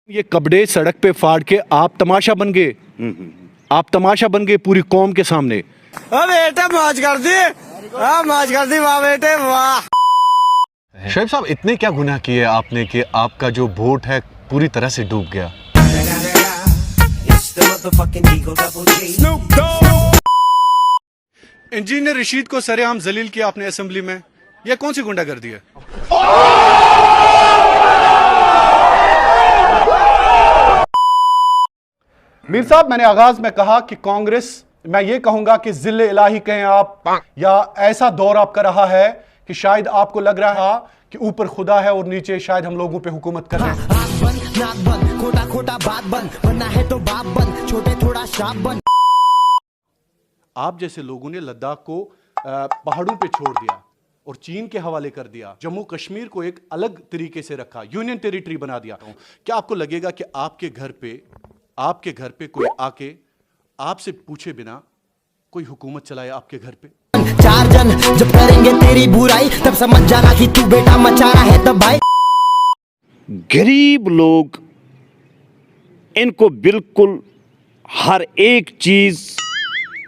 ये कपड़े सड़क पे फाड़ के आप तमाशा बन गए। आप तमाशा बन गए पूरी कौम के सामने। बेटे मौज कर दी, मौज कर दी, वाह बेटे वाह। शोएब साहब, इतने क्या गुनाह किए आपने कि आपका जो वोट है पूरी तरह से डूब गया? इंजीनियर रशीद को सरेआम जलील किया आपने असेंबली में, यह कौन सी गुंडागर्दी है? मीर साहब, मैंने आगाज में कहा कि कांग्रेस, मैं ये कहूंगा कि जिल्ले इलाही कहें आप, या ऐसा दौर आपका रहा है कि शायद आपको लग रहा है कि ऊपर खुदा है और नीचे शायद हम लोगों पे हुकूमत कर रहे हैं। खोटा खोटा बात बन, बनना है तो बाप बन, छोटे थोड़ा शाप बन। आप जैसे लोगों ने लद्दाख को पहाड़ों पे छोड़ दिया और चीन के हवाले कर दिया, जम्मू कश्मीर को एक अलग तरीके से रखा, यूनियन टेरिटरी बना दिया। क्या आपको लगेगा कि आपके घर पे कोई आके आपसे पूछे बिना कोई हुकूमत चलाए आपके घर पे? चार जन जब करेंगे तेरी बुराई तब समझ जाना कि तू बेटा मचा रहा है तब भाई। गरीब लोग, इनको बिल्कुल हर एक चीज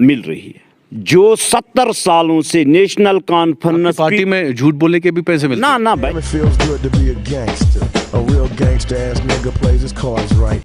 मिल रही है। जो 70 सालों से नेशनल कॉन्फ्रेंस पार्टी में झूठ बोलने के भी पैसे मिलते हैं। ना भाई, It feels good to be a gangster. A real gangster ass nigga plays his cards right.